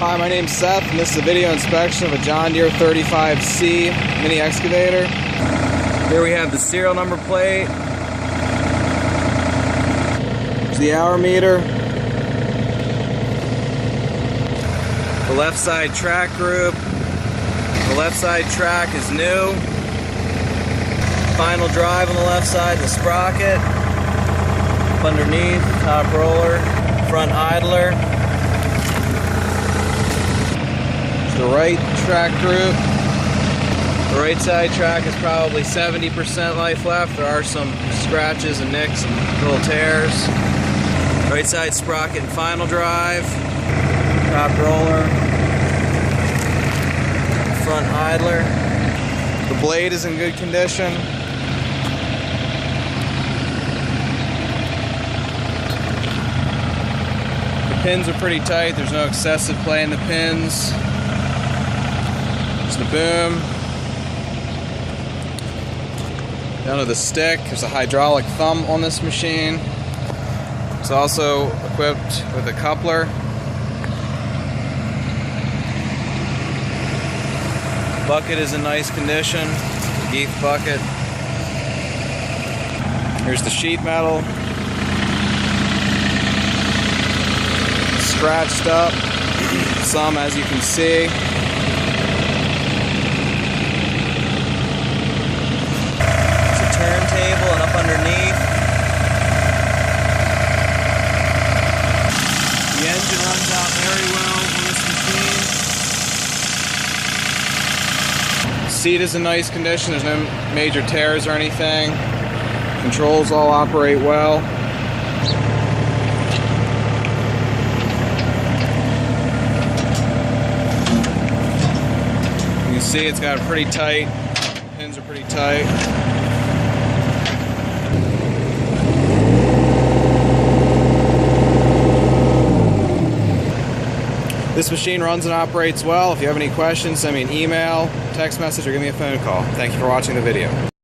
Hi, my name's Seth, and this is a video inspection of a John Deere 35C mini excavator. Here we have the serial number plate. There's the hour meter. The left side track group. The left side track is new. Final drive on the left side, the sprocket. Up underneath, top roller, front idler. The right track group. The right side track is probably 70% life left. There are some scratches and nicks and little tears. Right side sprocket and final drive. Top roller. Front idler. The blade is in good condition. The pins are pretty tight. There's no excessive play in the pins. The boom. Down to the stick. There's a hydraulic thumb on this machine. It's also equipped with a coupler. Bucket is in nice condition. Geef bucket. Here's the sheet metal. Scratched up. Some, as you can see. Turntable and up underneath. The engine runs out very well on this machine. Seat is in nice condition. There's no major tears or anything. Controls all operate well. You can see it's got a pretty tight. Pins are pretty tight. This machine runs and operates well. If you have any questions, send me an email, text message, or give me a phone call. Thank you for watching the video.